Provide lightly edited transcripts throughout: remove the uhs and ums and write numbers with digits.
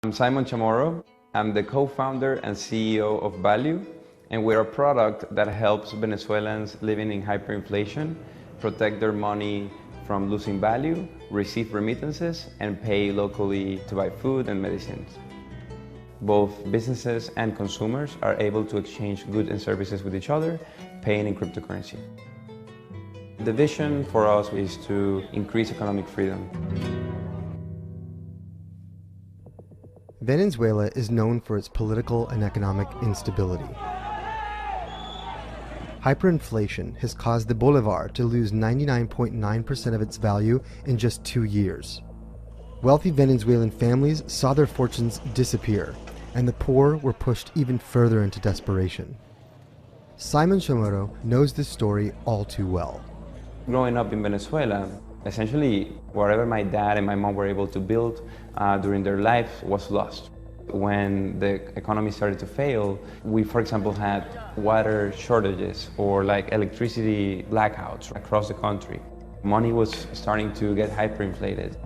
I'm Simon Chamorro. I'm the co-founder and CEO of Value, and we're a product that helps Venezuelans living in hyperinflation protect their money from losing value, receive remittances, and pay locally to buy food and medicines. Both businesses and consumers are able to exchange goods and services with each other, paying in cryptocurrency. The vision for us is to increase economic freedom. Venezuela is known for its political and economic instability. Hyperinflation has caused the bolivar to lose 99.9% of its value in just 2 years. Wealthy Venezuelan families saw their fortunes disappear, and the poor were pushed even further into desperation. Simon Chamorro knows this story all too well. Growing up in Venezuela, essentially whatever my dad and my mom were able to build during their life was lost. When the economy started to fail, we, for example, had water shortages or like electricity blackouts across the country. Money was starting to get hyperinflated.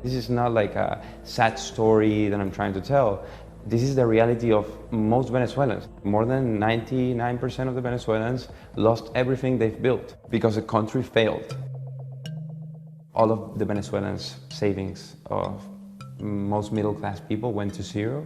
This is not like a sad story that I'm trying to tell. This is the reality of most Venezuelans. More than 99% of the Venezuelans lost everything they've built because the country failed. All of the Venezuelans' savings of most middle-class people went to zero.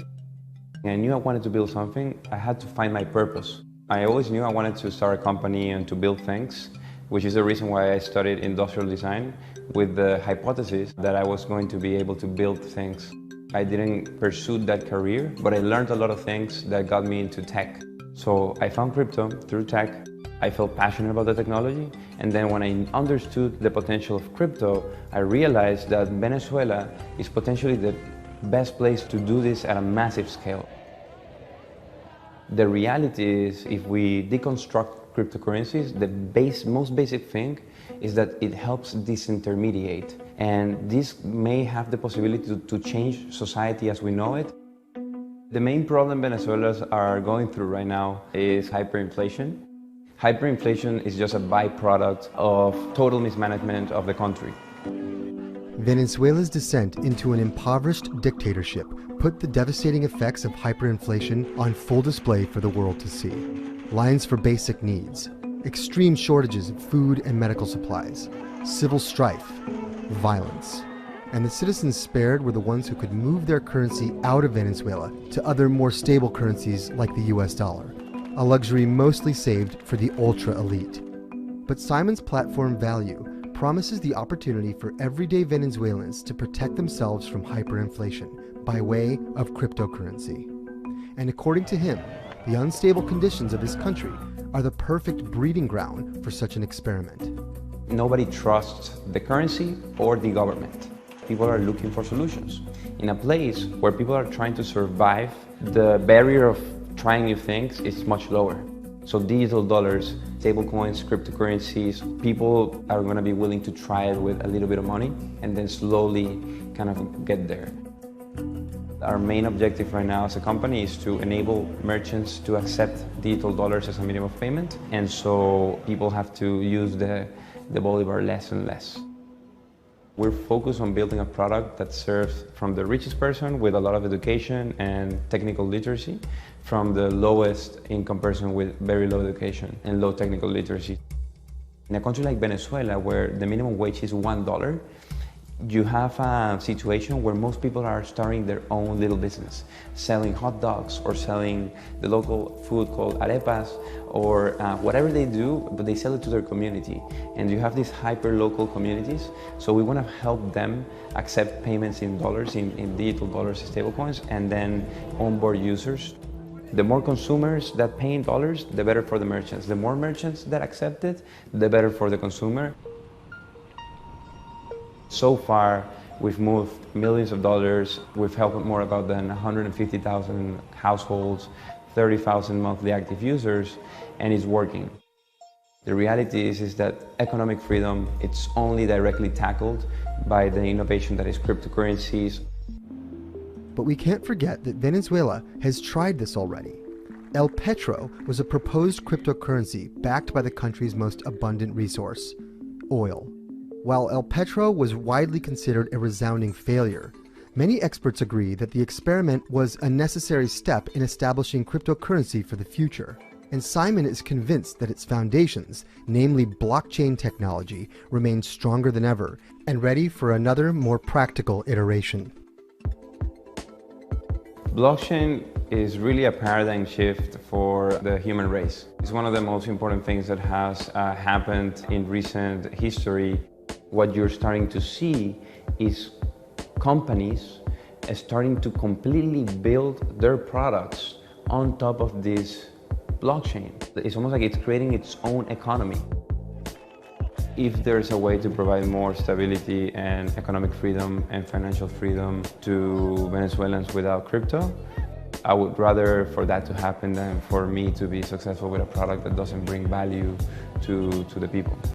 I knew I wanted to build something. I had to find my purpose. I always knew I wanted to start a company and to build things, which is the reason why I studied industrial design with the hypothesis that I was going to be able to build things. I didn't pursue that career, but I learned a lot of things that got me into tech. So I found crypto through tech. I felt passionate about the technology, and then when I understood the potential of crypto, I realized that Venezuela is potentially the best place to do this at a massive scale. The reality is, if we deconstruct cryptocurrencies, the most basic thing is that it helps disintermediate, and this may have the possibility to change society as we know it. The main problem Venezuelans are going through right now is hyperinflation. Hyperinflation is just a byproduct of total mismanagement of the country. Venezuela's descent into an impoverished dictatorship put the devastating effects of hyperinflation on full display for the world to see. Lines for basic needs, extreme shortages of food and medical supplies, civil strife, violence. And the citizens spared were the ones who could move their currency out of Venezuela to other more stable currencies like the US dollar, a luxury mostly saved for the ultra-elite. But Simon's platform Value promises the opportunity for everyday Venezuelans to protect themselves from hyperinflation by way of cryptocurrency. And according to him, the unstable conditions of his country are the perfect breeding ground for such an experiment. Nobody trusts the currency or the government. People are looking for solutions. In a place where people are trying to survive, the barrier of trying new things is much lower. So digital dollars, stablecoins, cryptocurrencies, people are going to be willing to try it with a little bit of money and then slowly kind of get there. Our main objective right now as a company is to enable merchants to accept digital dollars as a medium of payment, and so people have to use the bolivar less and less. We're focused on building a product that serves from the richest person with a lot of education and technical literacy, from the lowest income person with very low education and low technical literacy. In a country like Venezuela, where the minimum wage is $1, you have a situation where most people are starting their own little business, selling hot dogs or selling the local food called arepas or whatever they do, but they sell it to their community. And you have these hyper-local communities, so we want to help them accept payments in dollars, in digital dollars, stablecoins, and then onboard users. The more consumers that pay in dollars, the better for the merchants. The more merchants that accept it, the better for the consumer. So far, we've moved millions of dollars. We've helped more about than 150,000 households, 30,000 monthly active users, and it's working. The reality is that economic freedom, it's only directly tackled by the innovation that is cryptocurrencies. But we can't forget that Venezuela has tried this already. El Petro was a proposed cryptocurrency backed by the country's most abundant resource, oil. While El Petro was widely considered a resounding failure, Many experts agree that the experiment was a necessary step in establishing cryptocurrency for the future, and Simon is convinced that its foundations, namely blockchain technology, remain stronger than ever and ready for another, more practical iteration. Blockchain is really a paradigm shift for the human race. It's one of the most important things that has happened in recent history. What you're starting to see is companies starting to completely build their products on top of this blockchain. It's almost like it's creating its own economy. If there's a way to provide more stability and economic freedom and financial freedom to Venezuelans without crypto, I would rather for that to happen than for me to be successful with a product that doesn't bring value to the people.